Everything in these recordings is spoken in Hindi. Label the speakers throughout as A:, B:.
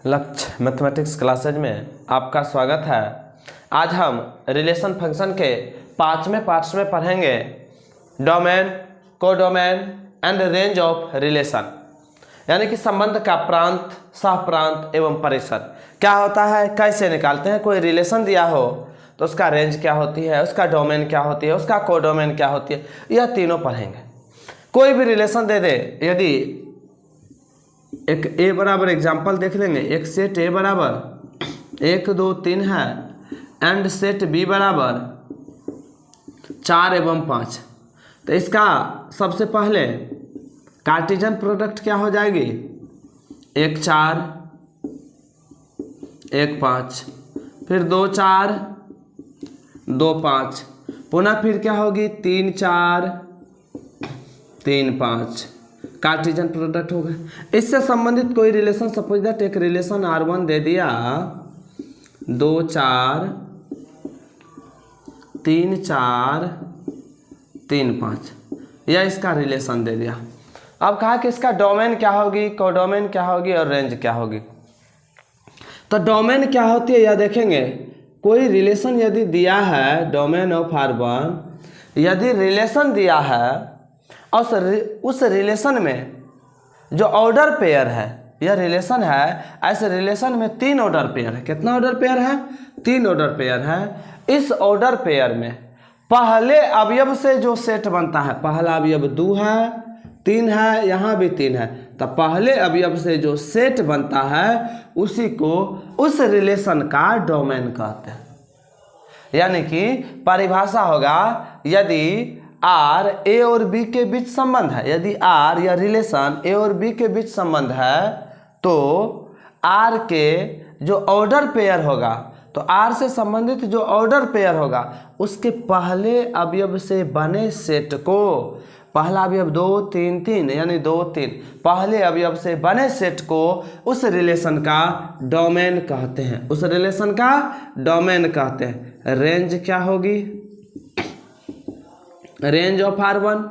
A: लक्ष्य मैथमेटिक्स क्लासेज में आपका स्वागत है। आज हम रिलेशन फंक्शन के 5वें पार्ट्स में पढ़ेंगे domain, codomain and range of relation, यानी कि संबंध का प्रांत, सहप्रांत एवं परिसर क्या होता है, कैसे निकालते हैं। कोई रिलेशन दिया हो तो उसका रेंज क्या होती है, उसका डोमेन क्या होती है, उसका कोडोमेन क्या होती है, यह तीनों पढ़ेंगे। कोई भी रिलेशन दे दे, यदि एक ए बराबर एग्जाम्पल देख लेंगे, एक सेट ए बराबर 1 2 3 है एंड सेट बी बराबर 4 एवं 5, तो इसका सबसे पहले कार्टेशियन प्रोडक्ट क्या हो जाएगी, 1 4 1 5, फिर 2 4 2 5, पुनः फिर क्या होगी 3 4 3 5, कार्टेशियन प्रोडक्ट होगा। इससे संबंधित कोई रिलेशन, सपोज दैट एक रिलेशन R1 दे दिया 2 4 3 4 3 5, यह इसका रिलेशन दे दिया। अब कहा कि इसका डोमेन क्या होगी, कोडोमेन क्या होगी और रेंज क्या होगी। तो डोमेन क्या होती है यह देखेंगे। कोई रिलेशन यदि दिया है, डोमेन ऑफ R1, यदि रिलेशन दिया है और उस रिलेशन में जो ऑर्डर पेयर है, यह रिलेशन है, ऐसे रिलेशन में 3 ऑर्डर पेयर है। कितना ऑर्डर पेयर है, 3 ऑर्डर पेयर है। इस ऑर्डर पेयर में पहले अवयव से जो सेट बनता है, पहला अवयव 2 है, 3 है, यहाँ भी 3 है, तो पहले अवयव से जो सेट बनता है उसी को उस रिलेशन का डोमेन कहते हैं। यानी कि परिभाषा होगा, यदि आर ए और बी के बीच संबंध है, यदि आर या रिलेशन ए और बी के बीच संबंध है, तो आर के जो ऑर्डर पेयर होगा, तो आर से संबंधित जो ऑर्डर पेयर होगा उसके पहले अवयव से बने सेट को, पहला अवयव 2 3 3 यानी 2 3, पहले अवयव से बने सेट को उस रिलेशन का डोमेन कहते हैं, उस रिलेशन का डोमेन कहते हैं। रेंज क्या होगी, रेंज ऑफ R1,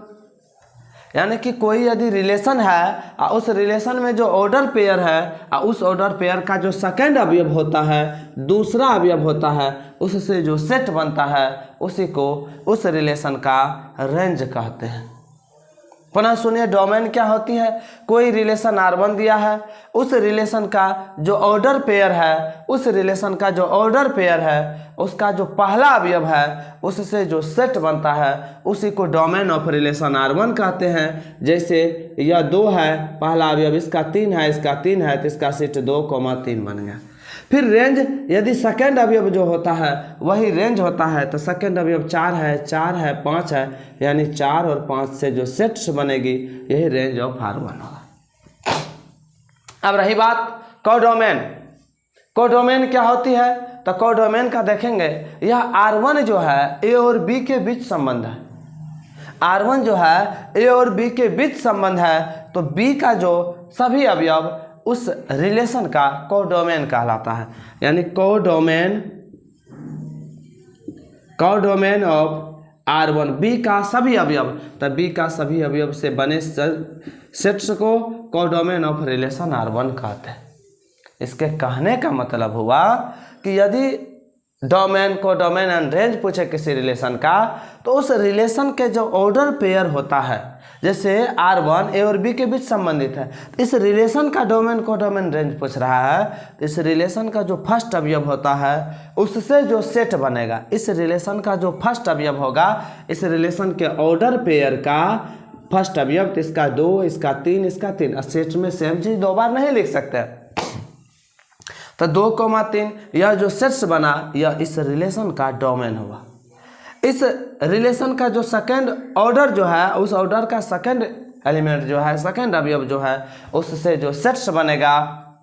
A: यानी कि कोई यदि रिलेशन है और उस रिलेशन में जो ऑर्डर पेयर है और उस ऑर्डर पेयर का जो सेकंड अवयव होता है, दूसरा अवयव होता है, उससे जो सेट बनता है उसी को उस रिलेशन का रेंज कहते हैं। पुनः सुनिए, डोमेन क्या होती है। कोई रिलेशन R1 दिया है, उस रिलेशन का जो ऑर्डर पेयर है, उस रिलेशन का जो ऑर्डर पेयर है, उसका जो पहला अवयव है उससे जो सेट बनता है उसी को डोमेन ऑफ रिलेशन R1 कहते हैं। जैसे यह 2 है, पहला अवयव इसका 3 है, इसका 3 है, तो इसका सेट 2 3 बन गया। फिर रेंज, यदि सेकंड अवयव जो होता है वही रेंज होता है, तो सेकंड अवयव 4 है, 4 है, 5 है, यानी 4 और 5 से जो सेट्स बनेगी यही रेंज ऑफ R1 होगा। अब रही बात कोडोमेन। कोडोमेन क्या होती है, तो कोडोमेन का देखेंगे, यह R1 जो है ए और बी के बीच संबंध है। R1 जो है ए और बी के बीच संबंध है, तो बी का जो सभी अवयव उस रिलेशन का कोडोमेन कहलाता है। यानी कोडोमेन ऑफ R1, बी का सभी अवयव, तब बी का सभी अवयव से बने सेट्स को कोडोमेन ऑफ रिलेशन R1 कहते हैं। इसके कहने का मतलब हुआ कि यदि डोमेन, कोडोमेन एंड रेंज पूछे किसी रिलेशन का, तो उस रिलेशन के जो ऑर्डर पेयर होता है, जैसे R1 ए और बी के बीच संबंधित है, इस रिलेशन का डोमेन, कोडोमेन, रेंज पूछ रहा है, तो इस रिलेशन का जो फर्स्ट अवयव होता है उससे जो सेट बनेगा, इस रिलेशन का जो फर्स्ट अवयव होगा, इस रिलेशन के ऑर्डर पेयर का फर्स्ट अवयव, तो इसका 2, इसका 3, इसका 3, सेट में सेम चीज 2 बार नहीं लिख सकते, तो 2 3, यह जो सेट्स बना यह इस रिलेशन का डोमेन हुआ। इस रिलेशन का जो सेकंड ऑर्डर जो है, उस ऑर्डर का सेकंड एलिमेंट जो है, सेकंड अवयव जो है, उससे जो सेट्स बनेगा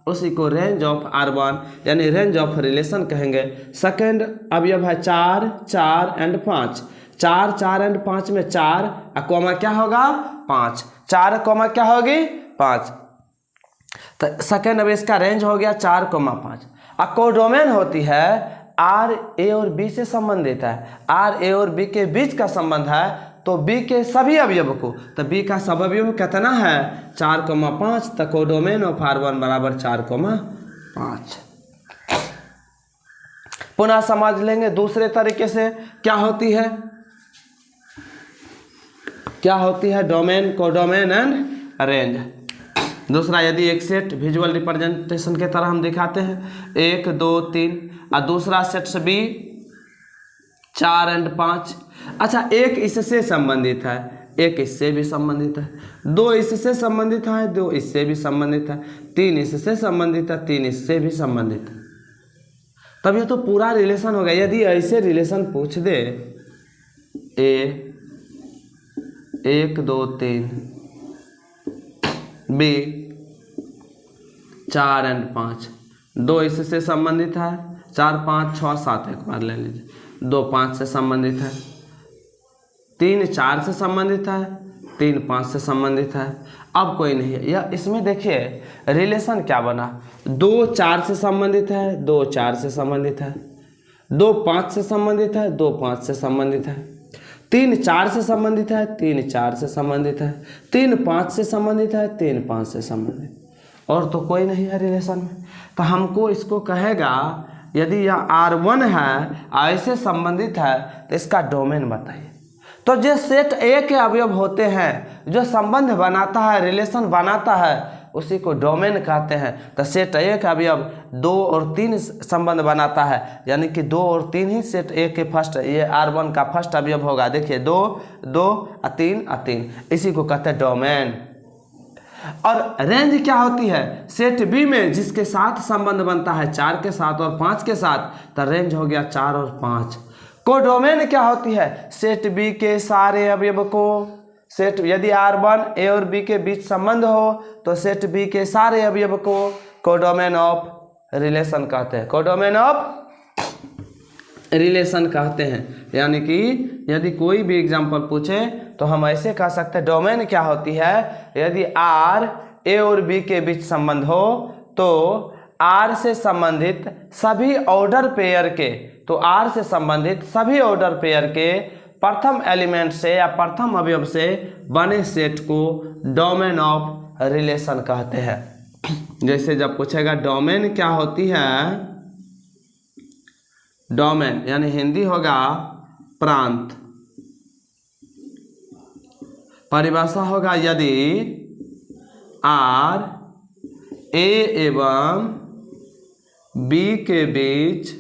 A: उसी को रेंज ऑफ R1 यानी रेंज ऑफ रिलेशन कहेंगे। सेकंड अवयव है 4 4 एंड 5, 4 4 एंड 5 में 4 कोमा क्या होगा 5, 4 कोमा क्या होगी 5, तो सेकंड अवयव इसका रेंज हो गया 4 5। कोडोमेन होती है आर ए और बी से संबंधित है, आर ए और बी के बीच का संबंध है, तो बी के सभी अवयव को, तो बी का सब अवयव कितना है 4 5, तो कोडोमेन ऑफ R1 बराबर 4 5। पुनः समझ लेंगे दूसरे तरीके से क्या होती है डोमेन, कोडोमेन एंड रेंज। दूसरा, यदि एक सेट विजुअल रिप्रेजेंटेशन के तरह हम दिखाते हैं 1 2 3 और दूसरा सेट भी 4 एंड 5। अच्छा, एक इससे संबंधित है, एक इससे भी संबंधित है, 2 इससे संबंधित है, 2 इससे भी संबंधित है, 3 इससे संबंधित है, 3 इससे भी संबंधित है। तब ये तो पूरा रिलेशन हो गया। यदि ऐसे रिलेशन पूछ दे ए 1 2 3 बी 4 एंड 5, 2 इससे संबंधित है, 4 5 6 7 एक बार ले लीजिए, 2 5 से संबंधित है, 3 4 से संबंधित है, 3 5 से संबंधित है। अब कोई नहीं है, या इसमें देखिए रिलेशन क्या बना, 2 4 से संबंधित है, 2 4 से संबंधित है, 2 5 से संबंधित है, 2 5 से संबंधित है, 3 4 से संबंधित है, 3 4 से संबंधित है, 3 5 से संबंधित है, 3 5 से संबंधित, और तो कोई नहीं है रिलेशन में। तो हमको इसको कहेगा यदि यह R1 है ऐसे संबंधित है तो इसका डोमेन बताइए। तो जो सेट ए के अवयव होते हैं, जो संबंध बनाता है, रिलेशन बनाता है, उसी को डोमेन कहते हैं। तो सेट ए का अवयव 2 और 3 संबंध बनाता है, यानी कि 2 और 3 ही सेट ए के फर्स्ट, ये R1 का फर्स्ट अवयव होगा। देखिए 2 2 और 3 और 3, इसी को कहते हैं डोमेन। और रेंज क्या होती है, सेट बी में जिसके साथ संबंध बनता है 4 के साथ और 5 के साथ, तो रेंज हो गया 4 और 5। कोडोमेन क्या होती है, सेट बी के सारे अवयव को, सेट यदि R1 ए और बी के बीच संबंध हो तो सेट बी के सारे अवयव को कोडोमेन ऑफ रिलेशन कहते हैं, कोडोमेन ऑफ रिलेशन कहते हैं। यानी कि यदि कोई भी एग्जांपल पूछे तो हम ऐसे कह सकते हैं डोमेन क्या होती है, यदि R ए और बी के बीच संबंध हो तो R से संबंधित सभी ऑर्डर पेयर के, तो R से संबंधित सभी ऑर्डर पेयर के प्रथम एलिमेंट से या प्रथम अवयव से बने सेट को डोमेन ऑफ रिलेशन कहते हैं। जैसे जब पूछेगा डोमेन क्या होती है, डोमेन यानी हिंदी होगा प्रांत, परिभाषा होगा यदि R ए एवं बी के बीच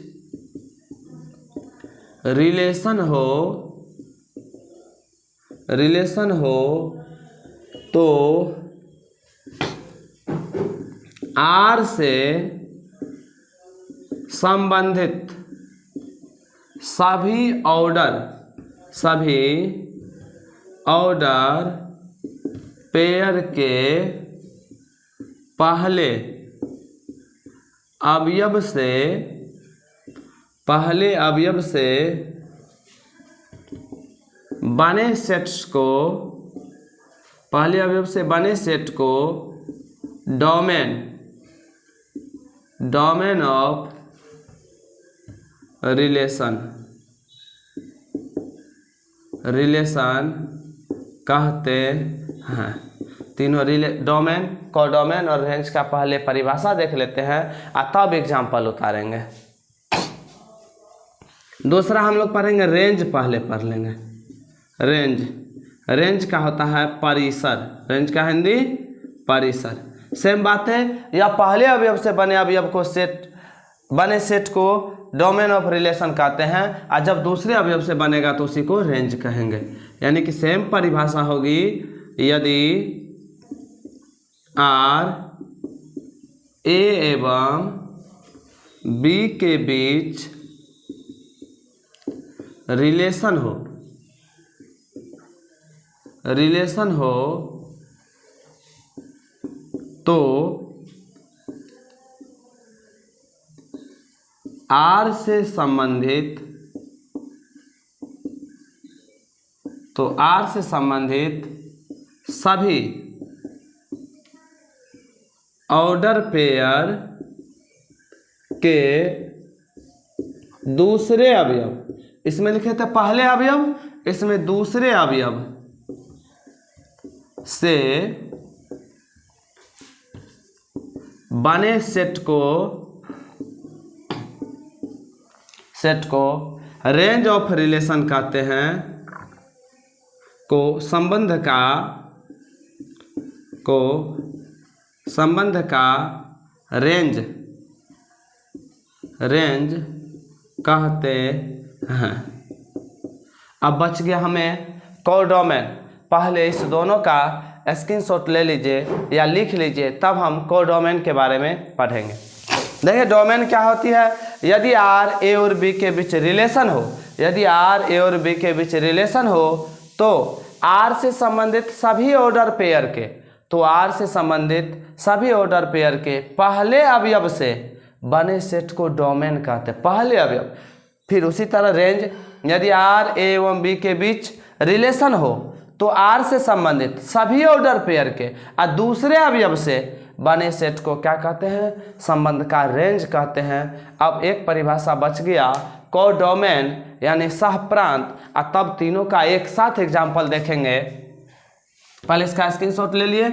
A: रिलेशन हो तो R से संबंधित सभी ऑर्डर पेयर के पहले अवयव से बने सेट्स को, पहले अवयव से बने सेट को डोमेन ऑफ रिलेशन कहते हैं। तीनों डोमेन, कोडोमेन और रेंज का पहले परिभाषा देख लेते हैं और तब एग्जाम्पल उतारेंगे। दूसरा हम लोग पढ़ेंगे रेंज, पहले पढ़ लेंगे रेंज का होता है परिसर, रेंज का हिंदी परिसर। सेम बात है, या पहले अवयव से बने अवयव को बने सेट को डोमेन ऑफ रिलेशन कहते हैं, और जब दूसरे अवयव से बनेगा तो उसी को रेंज कहेंगे। यानी कि सेम परिभाषा होगी, यदि R ए एवं बी के बीच रिलेशन हो तो R से संबंधित सभी ऑर्डर पेयर के दूसरे अवयव, इसमें लिखे थे पहले अवयव, इसमें दूसरे अवयव से बने सेट को रेंज ऑफ रिलेशन कहते हैं, को संबंध का रेंज कहते हैं। अब बच गया हमें कोडोमेन। पहले इस दोनों का स्क्रीनशॉट ले लीजिए या लिख लीजिए, तब हम कोडोमेन के बारे में पढ़ेंगे। देखिए डोमेन क्या होती है, यदि आर ए और बी के बीच रिलेशन हो, यदि आर ए और बी के बीच रिलेशन हो तो आर से संबंधित सभी ऑर्डर पेयर के, तो आर से संबंधित सभी ऑर्डर पेयर के पहले अवयव से बने सेट को डोमेन कहते हैं, पहले अवयव। फिर उसी तरह रेंज, यदि आर ए एवं बी के बीच रिलेशन हो तो आर से संबंधित सभी ऑर्डर पेयर के और दूसरे अवयव से बने सेट को क्या कहते हैं, संबंध का रेंज कहते हैं। अब एक परिभाषा बच गया कोडोमेन यानी सहप्रांत, और तब तीनों का एक साथ एग्जाम्पल देखेंगे। पहले इसका स्क्रीनशॉट ले लिए,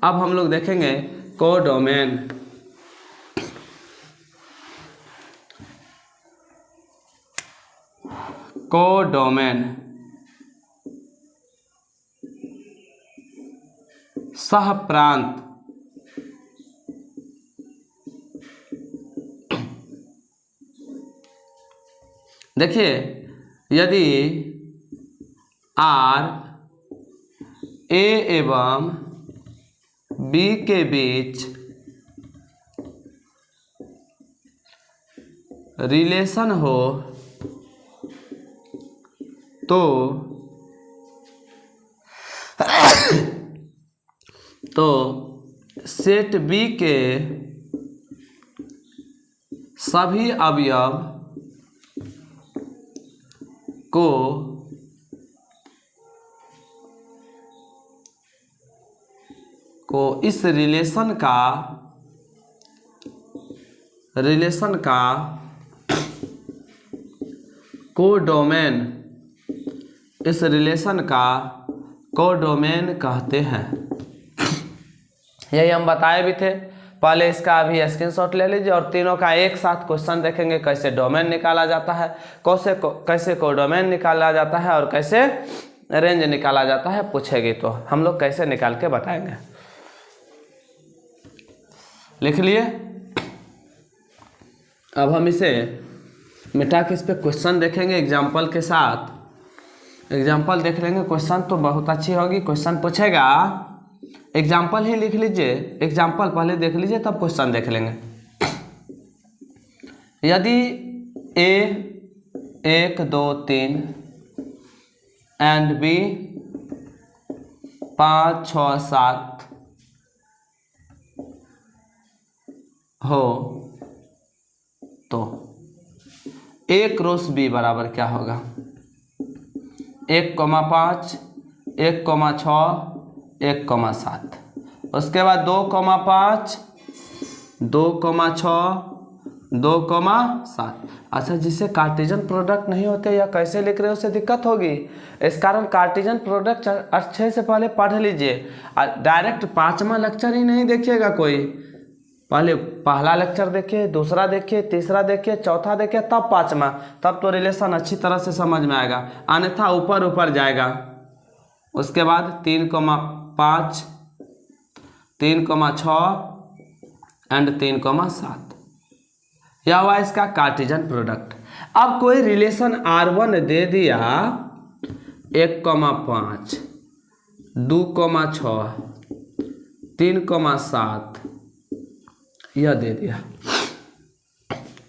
A: अब हम लोग देखेंगे कोडोमेन। कोडोमेन सहप्रांत, देखिए यदि आर ए एवं बी के बीच रिलेशन हो तो सेट बी के सभी अवयव को इस रिलेशन का कोडोमेन, इस रिलेशन का कोडोमेन कहते हैं। यही हम बताए भी थे। पहले इसका अभी स्क्रीनशॉट ले लीजिए और तीनों का एक साथ क्वेश्चन देखेंगे, कैसे डोमेन निकाला जाता है, कैसे कोडोमेन निकाला जाता है और कैसे रेंज निकाला जाता है। पूछेगी तो हम लोग कैसे निकाल के बताएंगे। लिख लिए। अब हम इसे मिटा के इस पे क्वेश्चन देखेंगे एग्जाम्पल के साथ। एग्जाम्पल देख लेंगे, क्वेश्चन तो बहुत अच्छी होगी। क्वेश्चन पूछेगा, एग्जाम्पल ही लिख लीजिए, एग्जाम्पल पहले देख लीजिए तब क्वेश्चन देख लेंगे। यदि ए 1 2 3 एंड बी 5 6 7 हो तो a क्रॉस b बराबर क्या होगा, 1,5 1,6 1,7। उसके बाद 2,5 2,6 2,7। अच्छा, जिसे कार्टेशियन प्रोडक्ट नहीं होते या कैसे लिख रहे हो उससे दिक्कत होगी, इस कारण कार्टेशियन प्रोडक्ट अच्छे से पहले पढ़ लीजिए। डायरेक्ट 5वां लेक्चर ही नहीं देखिएगा कोई, पहले पहला लेक्चर देखिए, दूसरा देखिए, तीसरा देखिए, चौथा देखिए, तब 5वां, तब तो रिलेशन अच्छी तरह से समझ में आएगा, अन्यथा ऊपर ऊपर जाएगा। उसके बाद 3,5 3,6 एंड 3,7, यह हुआ इसका कार्टेशियन प्रोडक्ट। अब कोई रिलेशन R1 दे दिया 1,5 2,6 3,7, यह दे दिया,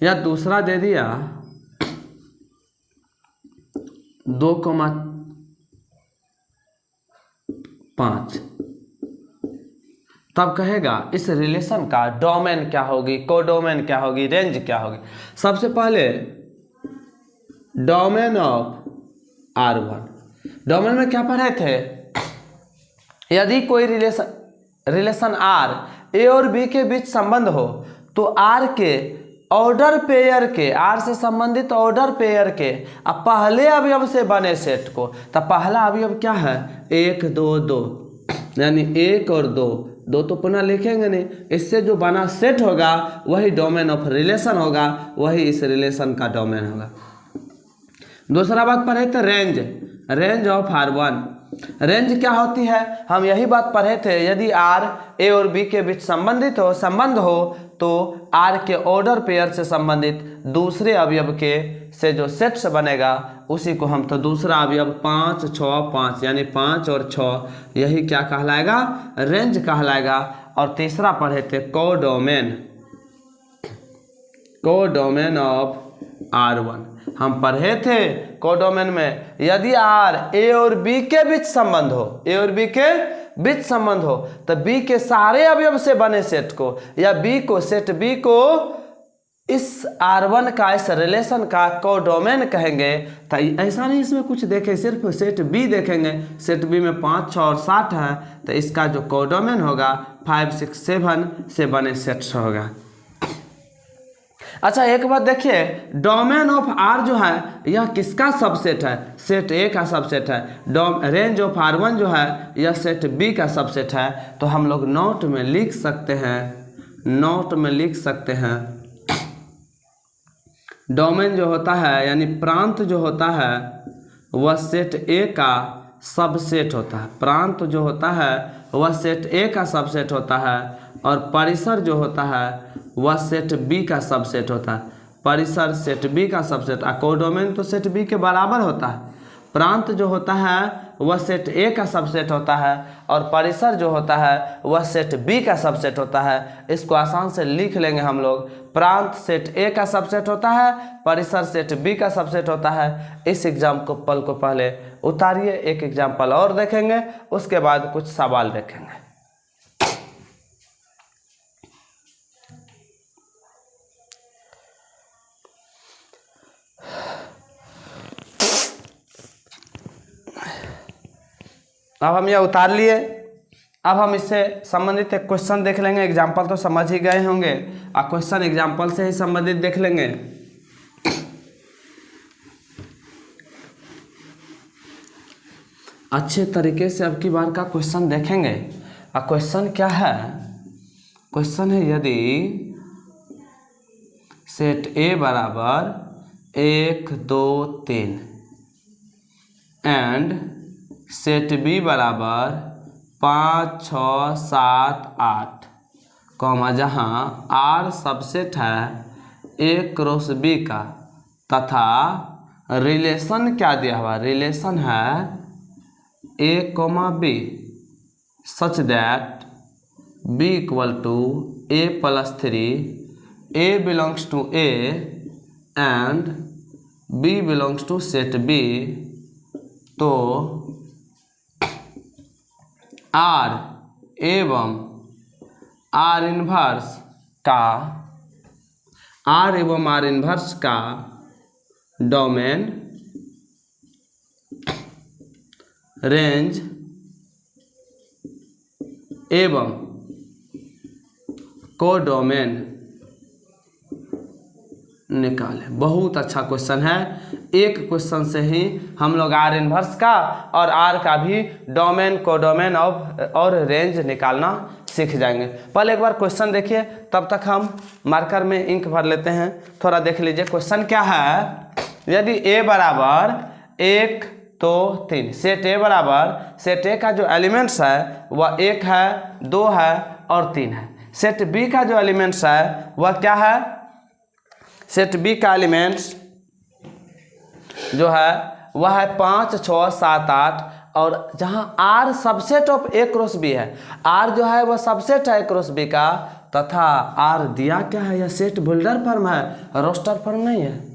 A: या दूसरा दे दिया 2,5, तब कहेगा इस रिलेशन का डोमेन क्या होगी, कोडोमेन क्या होगी, रेंज क्या होगी। सबसे पहले डोमेन ऑफ R1, डोमेन में क्या पढ़े थे, यदि कोई रिलेशन R ए और बी के बीच संबंध हो तो R के ऑर्डर पेयर के, R से संबंधित ऑर्डर पेयर के अब पहले अवयव से बने सेट को, तब पहला अवयव क्या है 1 2 2, यानी 1 और 2 दो तो पुनः लिखेंगे नहीं, इससे जो बना सेट होगा वही डोमेन ऑफ रिलेशन होगा, वही इस रिलेशन का डोमेन होगा। दूसरा बात पढ़े थे range, range of R1। Range क्या होती है, हम यही बात पढ़े थे, यदि R A और B के बीच संबंध हो तो R के ऑर्डर पेयर से संबंधित दूसरे अवयव के से जो सेट्स बनेगा उसी को हम तो दूसरा अवयव 5 6 5 यानी 5 और 6 यही क्या कहलाएगा, रेंज कहलाएगा। और तीसरा पढ़े थे कोडोमेन, कोडोमेन ऑफ R1। हम पढ़े थे कोडोमेन में यदि R A और B के बीच संबंध हो, A और B के बीच संबंध हो तो B के सारे अवयव से बने सेट को या B को, सेट B को इस R1 का, इस रिलेशन का कोडोमेन कहेंगे। तो ऐसा नहीं इसमें कुछ देखें, सिर्फ सेट B देखेंगे, सेट B में 5 6 और 7 है तो इसका जो कोडोमेन होगा 5 6 7 से बने सेट्स होगा। अच्छा एक बात देखिए, डोमेन ऑफ R जो है यह किसका सबसेट है, सेट A का सबसेट है। रेंज ऑफ R1 जो है यह सेट B का सबसेट है। तो हम लोग नोट में लिख सकते हैं, नोट में लिख सकते हैं डोमेन जो होता है यानी प्रांत जो होता है वह सेट A का सबसेट होता है। प्रांत जो होता है वह सेट A का सबसेट होता है और परिसर जो होता है वह सेट B का सबसेट होता है। परिसर सेट B का सबसेट, कोडोमेन तो सेट B के बराबर होता है। प्रांत जो होता है वह सेट A का सबसेट होता है और परिसर जो होता है वह सेट B का सबसेट होता है। इसको आसान से लिख लेंगे हम लोग, प्रांत सेट A का सबसेट होता है, परिसर सेट B का सबसेट होता है। इस एग्जाम्पल को पहले उतारिए, एक एग्जाम्पल और देखेंगे, उसके बाद कुछ सवाल देखेंगे। अब हम यह उतार लिए, अब हम इससे संबंधित एक क्वेश्चन देख लेंगे। एग्जाम्पल तो समझ ही गए होंगे और क्वेश्चन एग्जाम्पल से ही संबंधित देख लेंगे। अच्छे तरीके से अब की बार का क्वेश्चन देखेंगे। और क्वेश्चन क्या है, क्वेश्चन है यदि सेट A बराबर 1 2 3 एंड सेट B बराबर 5 6 7 8 कॉमा जहाँ R सबसेट है A क्रॉस B का तथा रिलेशन क्या दिया हुआ, रिलेशन है A comma B such that B equal to A plus 3, A belongs to A and B belongs to set B, तो R एवं R इन्वर्स का, R एवं R इन्वर्स का डोमेन रेंज एवं कोडोमेन निकाले। बहुत अच्छा क्वेश्चन है। एक क्वेश्चन से ही हम लोग R इन्वर्स का और R का भी डोमेन, कोडोमेन और रेंज निकालना सीख जाएंगे। पहले एक बार क्वेश्चन देखिए, तब तक हम मार्कर में इंक भर लेते हैं। थोड़ा देख लीजिए क्वेश्चन क्या है। यदि A बराबर 1 2 3, सेट A बराबर, सेट A का जो एलिमेंट्स है वह 1 है 2 है और 3 है। सेट B का जो एलिमेंट्स है वह क्या है, सेट B का एलिमेंट्स जो है वह है 5 6 7 8 और जहां R subset of A cross B है, R जो है वह सबसेट है A क्रॉस B का, तथा R दिया क्या है, यह सेट बिल्डर फॉर्म है, रोस्टर फॉर्म नहीं है।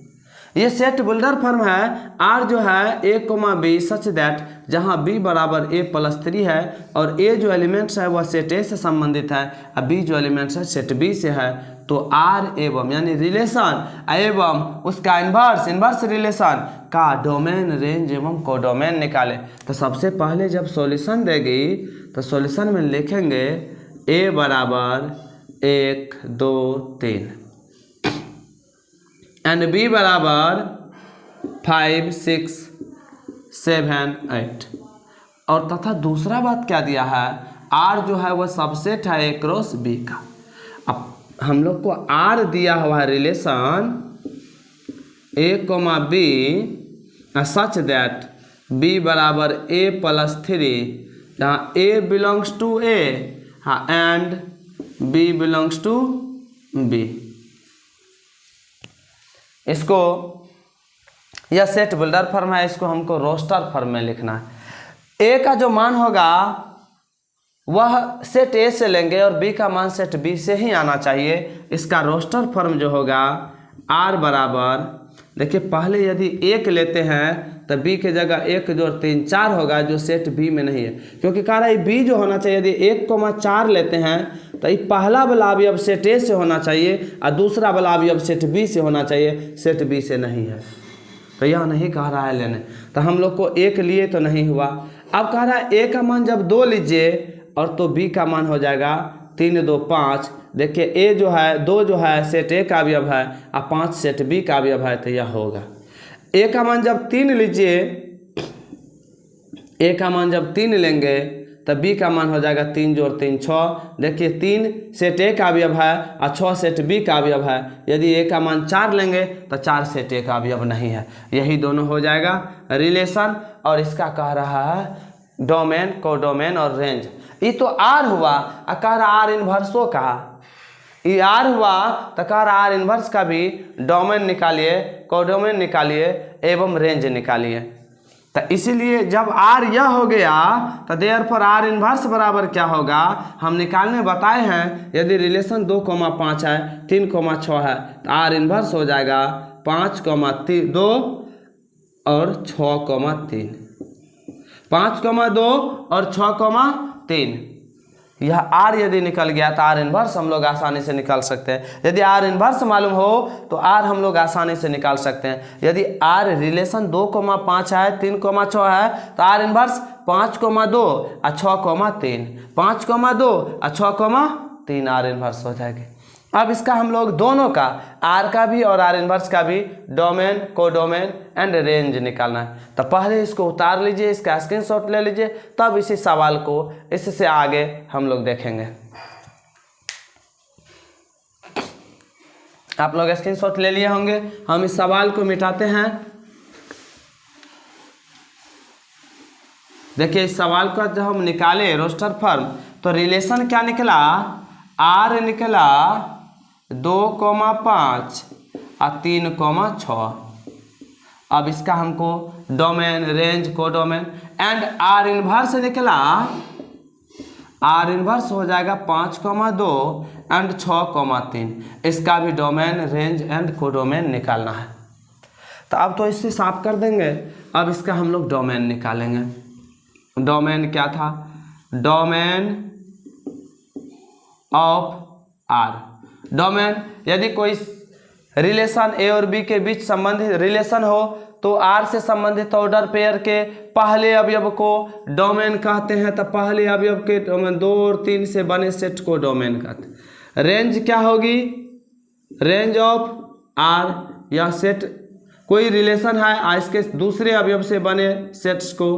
A: ये सेट बिल्डर फॉर्म है। R जो है A comma B such that जहाँ B बराबर A प्लस 3 है और A जो एलिमेंट्स है वह सेट A से संबंधित है और B जो एलिमेंट्स है सेट B से है। तो R एवं यानी रिलेशन एवं उसका इन्वर्स रिलेशन का डोमेन, रेंज एवं कोडोमेन निकाले। तो सबसे पहले जब सॉल्यूशन देगी तो सॉल्यूशन में लिखेंगे A बराबर 1 2 3 एंड B बराबर 5 6 7 8 और तथा दूसरा बात क्या दिया है, आर जो है वह सबसेट है ए क्रॉस बी का। अब हम लोग को आर दिया हुआ है relation A comma B such that B बराबर ए प्लस 3, जहाँ A belongs to A and B belongs to B. इसको यह सेट बिल्डर फॉर्म है, इसको हमको रोस्टर फॉर्म में लिखना है। ए का जो मान होगा वह सेट ए से लेंगे और बी का मान सेट बी से ही आना चाहिए। इसका रोस्टर फॉर्म जो होगा आर बराबर, देखिए पहले यदि एक लेते हैं तो बी के जगह 1 जोड़ 3 4 होगा, जो सेट बी में नहीं है, क्योंकि कह रहा है बी जो होना चाहिए यदि 1,4 लेते हैं तो ये पहला वाला अवयव सेट ए से होना चाहिए और दूसरा वाला अवयव सेट बी से होना चाहिए, सेट बी से नहीं है, तो यह नहीं कह रहा है लेने। तो हम लोग को 1 लिए तो नहीं हुआ। अब कह रहा है ए का मान जब 2 लीजिए और तो बी का मान हो जाएगा 3 2 5। देखिए ए जो है 2 जो है सेट ए का अवयव है और 5 सेट बी का अवयव है, तो यह होगा। ए का मान जब 3 लीजिए, ए का मान जब 3 लेंगे तब बी का मान हो जाएगा 3 जोड़ 3 6। देखिए 3 सेट ए का अवयव है और 6 सेट बी का अवयव है। यदि ए का मान 4 लेंगे तो 4 सेट ए का अवयव नहीं है। यही दोनों हो जाएगा रिलेशन। और इसका कह रहा है डोमेन, कोडोमेन और रेंज। ये तो आर हुआ और कह रहा आर इनवर्सो का, ये आर हुआ तो कह रहा आर इनवर्स का भी डोमेन निकालिए, कोडोमेन निकालिए एवं रेंज निकालिए। तो इसीलिए जब आर यह हो गया तो देयरफॉर आर इनवर्स बराबर क्या होगा हम निकालने बताए हैं। यदि रिलेशन 2,5 है 3,6 है तो आर इनवर्स हो जाएगा 5,2 और 6,3, 5,2 और 6,3। यह आर यदि निकल गया तो आर इनवर्स हम लोग आसानी से निकाल सकते हैं। यदि आर इनवर्स मालूम हो तो आर हम लोग आसानी से निकाल सकते हैं। यदि आर रिलेशन 2,5 है 3,6 है तो आर इनवर्स 5,2 और 6,3, 5,2 और 6,3 आर इनवर्स हो जाएगी। अब इसका हम लोग दोनों का, आर का भी और आर इनवर्स का भी डोमेन, कोडोमेन एंड रेंज निकालना है। तो पहले इसको उतार लीजिए, इसका स्क्रीनशॉट ले लीजिए, तब इसी सवाल को इससे आगे हम लोग देखेंगे। आप लोग स्क्रीनशॉट ले लिए होंगे। हम इस सवाल को मिटाते हैं। देखिए इस सवाल को जब हम निकाले रोस्टर फॉर्म तो रिलेशन क्या निकला, आर निकला 2,5 और 3,6। अब इसका हमको domain, range, codomain and are inverse निकला, आर इनवर्स हो जाएगा 5,2 एंड 6,3। इसका भी डोमेन, रेंज एंड कोडोमेन निकालना है। तो अब तो इससे साफ कर देंगे। अब इसका हम लोग डोमेन निकालेंगे। डोमेन क्या था, डोमेन ऑफ आर। डोमेन यदि कोई रिलेशन ए और बी के बीच संबंधित रिलेशन हो तो आर से संबंधित ऑर्डर पेयर के पहले अवयव को डोमेन कहते हैं। तो पहले अवयव के डोमेन 2 और 3 से बने सेट को डोमेन कहते हैं। रेंज क्या होगी, रेंज ऑफ आर, यह सेट कोई रिलेशन है इसके दूसरे अवयव से बने सेट्स को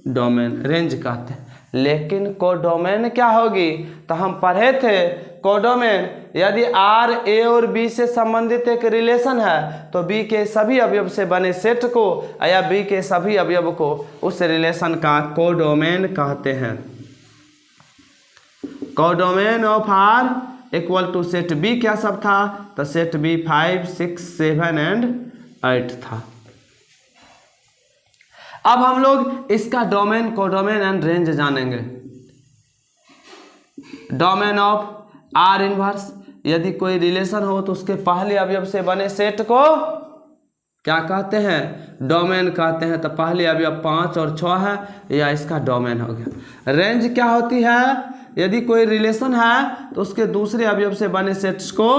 A: डोमेन, रेंज कहते हैं। लेकिन कोडोमेन क्या होगी, तो हम पढ़े थे कोडोमेन यदि आर ए और बी से संबंधित एक रिलेशन है तो बी के सभी अवयव से बने सेट को या बी के सभी अवयव को उस रिलेशन का कोडोमेन कहते हैं। Codomain of R equal to set B क्या सब था, तो सेट बी 5 6 7 एंड 8 था। अब हम लोग इसका डोमेन, कोडोमेन एंड रेंज जानेंगे। डोमेन ऑफ आर इनवर्स, यदि कोई रिलेशन हो तो उसके पहले अवयव से बने सेट को क्या कहते हैं, डोमेन कहते हैं। तो पहले अवयव 5 और 6 है, या इसका डोमेन हो गया। रेंज क्या होती है, यदि कोई रिलेशन है तो उसके दूसरे अवयव से बने सेट्स को,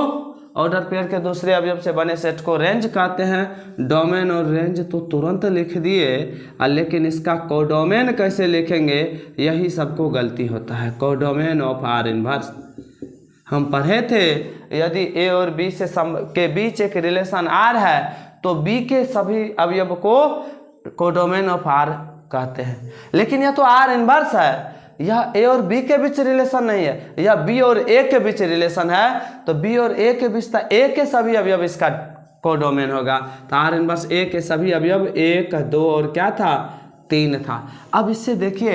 A: ऑर्डर पेयर के दूसरे अवयव से बने सेट को रेंज कहते हैं। डोमेन और रेंज तो तुरंत लिख दिए, लेकिन इसका कोडोमेन कैसे लिखेंगे यही सबको गलती होता है। कोडोमेन ऑफ आर इनवर्स हम पढ़े थे, यदि ए और बी से के बीच एक रिलेशन आर है तो बी के सभी अवयव को कोडोमेन ऑफ आर कहते हैं। लेकिन यह तो आर इनवर्स है, यह ए और बी के बीच रिलेशन नहीं है, यह बी और ए के बीच रिलेशन है। तो बी और ए के बीच था ए के सभी अवयव इसका कोडोमेन होगा। तो आर इनवर्स ए के सभी अवयव 1, 2 और क्या था 3 था। अब इससे देखिए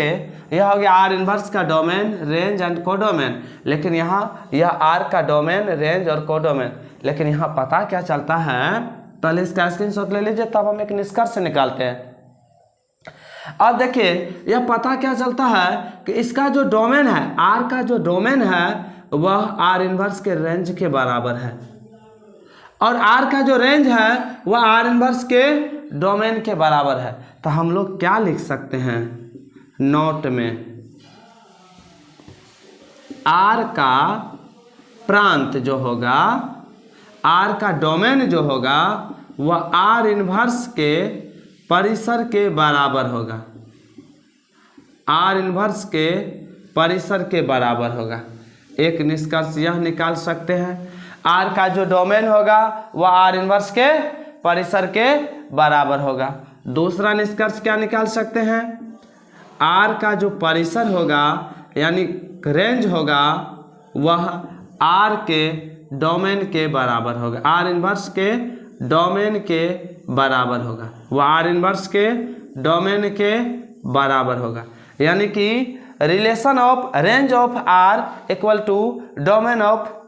A: यह हो गया आर इनवर्स का डोमेन, रेंज एंड कोडोमेन, लेकिन यहाँ यह आर का डोमेन, रेंज और कोडोमेन, लेकिन यहाँ पता क्या चलता है, पहले इसका स्क्रीनशॉट ले लीजिए तब हम एक निष्कर्ष निकालते हैं। अब देखिए यह पता क्या चलता है कि इसका जो डोमेन है, आर का जो डोमेन है वह आर इनवर्स के रेंज के बराबर है, और आर का जो रेंज है वह आर इनवर्स के डोमेन के बराबर है। तो हम लोग क्या लिख सकते हैं, नोट में आर का प्रांत जो होगा, आर का डोमेन जो होगा वह आर इनवर्स के परिसर के बराबर होगा, आर इनवर्स के परिसर के बराबर होगा। एक निष्कर्ष यह निकाल सकते हैं, आर का जो डोमेन होगा वह आर इनवर्स के परिसर के बराबर होगा। दूसरा निष्कर्ष क्या निकाल सकते हैं, आर का जो परिसर होगा यानी रेंज होगा वह आर के डोमेन के बराबर होगा, आर इनवर्स के डोमेन के बराबर होगा, वह आर इनवर्स के डोमेन के बराबर होगा। यानी कि relation of range of R equal to domain of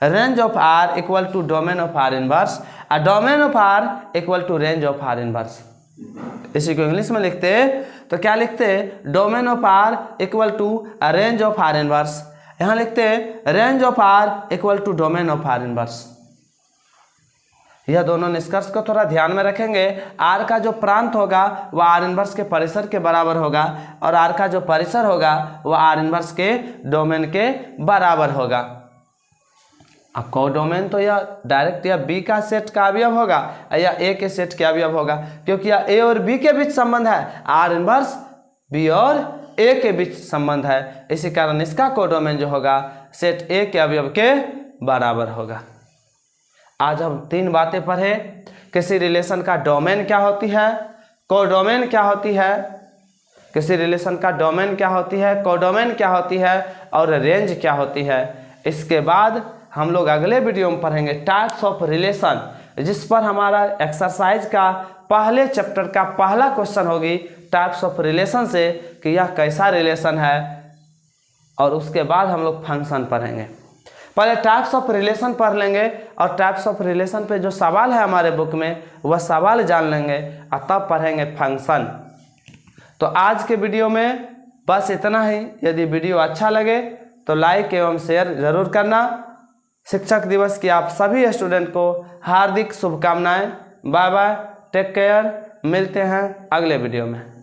A: range of R equal to domain of R inverse, और domain of R equal to range of R inverse. इसी को इंग्लिश में लिखते तो क्या लिखते, domain of R equal to range of R inverse, यहाँ लिखते range of R equal to domain of R inverse. यह दोनों निष्कर्ष को थोड़ा ध्यान में रखेंगे। आर का जो प्रांत होगा वह आर इनवर्स के परिसर के बराबर होगा, और आर का जो परिसर होगा वह आर इनवर्स के डोमेन के बराबर होगा। अब कोडोमेन तो यह डायरेक्ट या बी का सेट का अवयव होगा या ए के सेट के अवयव होगा, क्योंकि यह ए और बी के बीच संबंध है, आर इनवर्स बी और ए के बीच संबंध है। इसी कारण इसका कोडोमेन जो होगा सेट ए के अवयव के बराबर होगा। आज हम 3 बातें पढ़े, किसी रिलेशन का डोमेन क्या होती है, कोडोमेन क्या होती है, किसी रिलेशन का डोमेन क्या होती है, कोडोमेन क्या होती है, और रेंज क्या होती है। इसके बाद हम लोग अगले वीडियो में पढ़ेंगे टाइप्स ऑफ रिलेशन, जिस पर हमारा एक्सरसाइज का पहले चैप्टर का पहला क्वेश्चन होगी टाइप्स ऑफ रिलेशन से कि यह कैसा रिलेशन है, और उसके बाद हम लोग फंक्शन पढ़ेंगे। पहले टाइप्स ऑफ रिलेशन पढ़ लेंगे, और टाइप्स ऑफ रिलेशन पे जो सवाल है हमारे बुक में वह सवाल जान लेंगे, और तब पढ़ेंगे फंक्शन। तो आज के वीडियो में बस इतना ही। यदि वीडियो अच्छा लगे तो लाइक एवं शेयर जरूर करना। शिक्षक दिवस की आप सभी स्टूडेंट को हार्दिक शुभकामनाएं। बाय बाय, टेक केयर, मिलते हैं अगले वीडियो में।